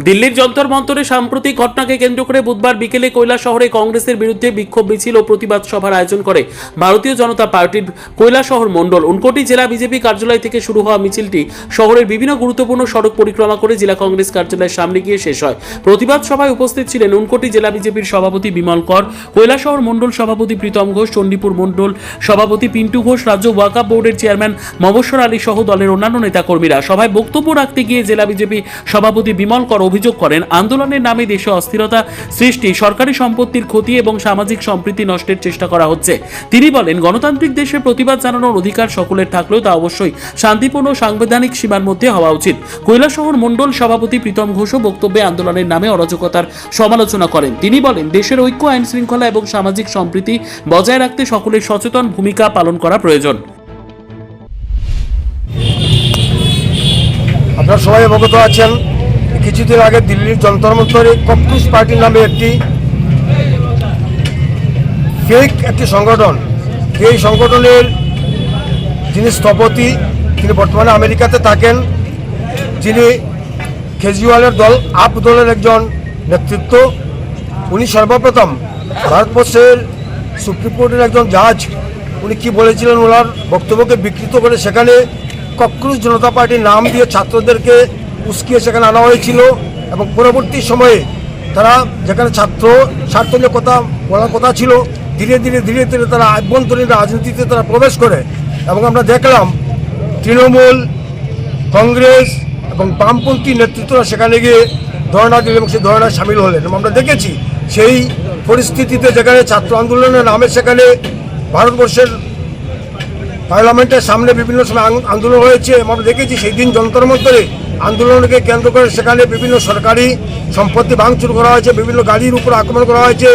দিল্লির যন্তর মন্তরে সাম্প্রতিক ঘটনাকে কেন্দ্র করে বুধবার বিকেলে কৈলাসহরে কংগ্রেসের বিরুদ্ধে বিক্ষোভ মিছিল ও প্রতিবাদ সভার আয়োজন করে ভারতীয় জনতা পার্টির কৈলাসহর মণ্ডল। উনকোটি জেলা বিজেপি কার্যালয় থেকে শুরু হওয়া মিছিলটি শহরের বিভিন্ন গুরুত্বপূর্ণ সড়ক পরিক্রমা করে জেলা কংগ্রেস কার্যালয়ের সামনে গিয়ে শেষ হয়। প্রতিবাদ সভায় উপস্থিত ছিলেন উনকোটি জেলা বিজেপির সভাপতি বিমল কর, কৈলাসহর মণ্ডল সভাপতি প্রীতম ঘোষ, চণ্ডীপুর মণ্ডল সভাপতি পিন্টু ঘোষ, রাজ্য ওয়াকফ বোর্ডের চেয়ারম্যান মবস্বর আলী সহ দলের অন্যান্য নেতাকর্মীরা। সভায় বক্তব্য রাখতে গিয়ে জেলা বিজেপি সভাপতি বিমল কর অভিযোগ করেন, আন্দোলনের নামে দেশে অস্থিরতা সৃষ্টি, সরকারি সম্পত্তির ক্ষতি এবং সামাজিক সম্প্রীতি নষ্টের চেষ্টা করা হচ্ছে। তিনি বলেন, গণতান্ত্রিক দেশে প্রতিবাদ জানানোর অধিকার সকলের থাকলেও তা অবশ্যই শান্তিপূর্ণ সাংবিধানিক সীমার মধ্যে হওয়া উচিত। কৈলাসহর মণ্ডল সভাপতি প্রীতম ঘোষও বক্তব্যে আন্দোলনের নামে অরাজকতার সমালোচনা করেন। তিনি বলেন, দেশের ঐক্য, আইন শৃঙ্খলা এবং সামাজিক সম্প্রীতি বজায় রাখতে সকলের সচেতন ভূমিকা পালন করা প্রয়োজন। আপনারা সবাই অবগত আছেন, কিছুদিন আগে দিল্লির যন্তর মন্তরে কমিউনিস্ট পার্টি নামে একটি ফেক একটি সংগঠন, এই সংগঠনের যিনি স্থপতি তিনি বর্তমানে আমেরিকাতে থাকেন, যিনি কেজরিওয়ালের দল আপ দলের একজন নেতৃত্ব। উনি সর্বপ্রথম ভারতবর্ষের সুপ্রিম কোর্টের একজন জাজ, উনি কি বলেছিলেন, ওনার বক্তব্যকে বিকৃত করে সেখানে কমিউনিস্ট জনতা পার্টির নাম দিয়ে ছাত্রদেরকে উস্কিয়ে সেখানে আনা হয়েছিল এবং পরবর্তী সময়ে তারা যেখানে ছাত্র স্বার্থ নিয়ে কথা বলার কথা ছিল, ধীরে ধীরে তারা আভ্যন্তরীণ রাজনীতিতে তারা প্রবেশ করে এবং আমরা দেখলাম তৃণমূল, কংগ্রেস এবং বামপন্থী নেতৃত্বরা সেখানে গিয়ে ধর্ণা দিল এবং সেই ধর্ণায় সামিল হলেন। এবং আমরা দেখেছি সেই পরিস্থিতিতে যেখানে ছাত্র আন্দোলনের নামে সেখানে ভারতবর্ষের পার্লামেন্টের সামনে বিভিন্ন সময় আন্দোলন হয়েছে। আমরা দেখেছি সেই দিন যন্তর মন্তরে আন্দোলনকে কেন্দ্র করে সেখানে বিভিন্ন সরকারি সম্পত্তি ভাঙচুর করা হয়েছে, বিভিন্ন গাড়ির উপর আক্রমণ করা হয়েছে,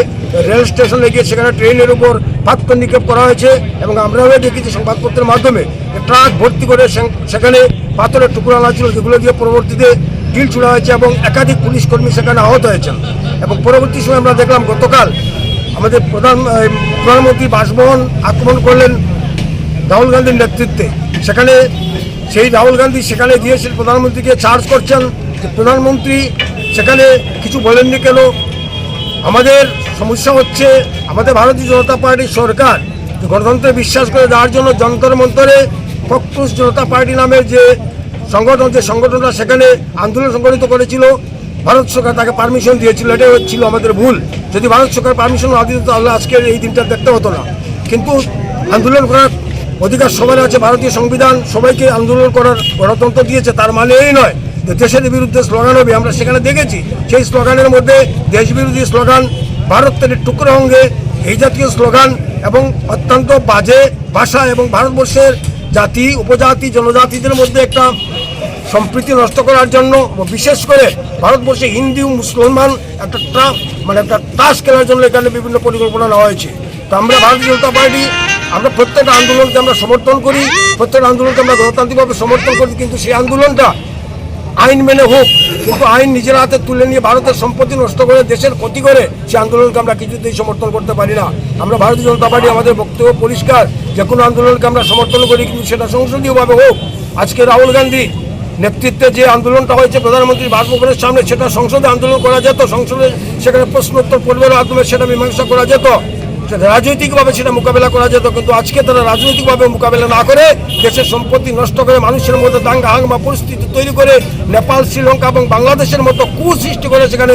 রেল স্টেশনে গিয়ে সেখানে ট্রেনের উপর পাথর নিক্ষেপ করা হয়েছে এবং আমরাও দেখেছি সংবাদপত্রের মাধ্যমে ট্রাক ভর্তি করে সেখানে পাথরের টুকরো আনা ছিল, যেগুলো দিয়ে পরবর্তীতে ঢিল ছুড়া হয়েছে এবং একাধিক পুলিশ কর্মী সেখানে আহত হয়েছেন। এবং পরবর্তী সময় আমরা দেখলাম গতকাল আমাদের প্রধানমন্ত্রী বাসভবন আক্রমণ করলেন রাহুল গান্ধীর নেতৃত্বে। সেখানে সেই রাহুল গান্ধী সেখানে গিয়েছেন, প্রধানমন্ত্রীকে চার্জ করছেন যে প্রধানমন্ত্রী সেখানে কিছু বলেননি কেন। আমাদের সমস্যা হচ্ছে আমাদের ভারতীয় জনতা পার্টির সরকার গণতন্ত্রে বিশ্বাস করে, যার জন্য যন্তর মন্তরে কমিউনিস্ট জনতা পার্টি নামের যে সংগঠনটা সেখানে আন্দোলন সংগঠিত করেছিল, ভারত সরকার তাকে পারমিশন দিয়েছিল। এটাই হচ্ছিল আমাদের ভুল। যদি ভারত সরকার পারমিশন না দিত তাহলে আজকের এই দিনটা দেখতে হতো না। কিন্তু আন্দোলন করার অধিকার সবার আছে, ভারতীয় সংবিধান সবাইকে আন্দোলন করার গণতন্ত্র দিয়েছে। তার মানে এই নয় যে দেশের বিরুদ্ধে স্লোগান হবে। আমরা সেখানে দেখেছি সেই স্লোগানের মধ্যে দেশবিরোধী স্লোগান, ভারতের টুকরো অঙ্গে এই জাতীয় স্লোগান এবং অত্যন্ত বাজে ভাষা এবং ভারতবর্ষের জাতি, উপজাতি, জনজাতিদের মধ্যে একটা সম্প্রীতি নষ্ট করার জন্য, বিশেষ করে ভারতবর্ষে হিন্দু মুসলমান একটা তাস খেলার জন্য এখানে বিভিন্ন পরিকল্পনা নেওয়া হয়েছে। তো আমরা ভারতীয় জনতা পার্টি আমরা প্রত্যেকটা আন্দোলনকে আমরা সমর্থন করি, প্রত্যেকটা আন্দোলনকে আমরা গণতান্ত্রিকভাবে সমর্থন করি, কিন্তু সেই আন্দোলনটা আইন মেনে হোক। কিন্তু আইন নিজের হাতে তুলে নিয়ে ভারতের সম্পত্তি নষ্ট করে দেশের ক্ষতি করে সেই আন্দোলনকে আমরা কিছুতেই সমর্থন করতে পারি না। আমরা ভারতীয় জনতা পার্টি আমাদের বক্তব্য পরিষ্কার, যে কোনো আন্দোলনকে আমরা সমর্থন করি, কিন্তু সেটা সংসদীয়ভাবে হোক। আজকে রাহুল গান্ধী নেতৃত্বে যে আন্দোলনটা হয়েছে প্রধানমন্ত্রী বাসভবনের সামনে, সেটা সংসদে আন্দোলন করা যেত, সংসদে সেখানে প্রশ্নোত্তর পর্বের মাধ্যমে সেটা মীমাংসা করা যেত, রাজনৈতিকভাবে সেটা মোকাবেলা করা যেত। কিন্তু আজকে তারা রাজনৈতিকভাবে মোকাবেলা না করে দেশের সম্পত্তি নষ্ট করে মানুষের মধ্যে দাঙ্গা হাঙ্গামা পরিস্থিতি তৈরি করে নেপাল, শ্রীলঙ্কা এবং বাংলাদেশের মতো কুসৃষ্টি করে সেখানে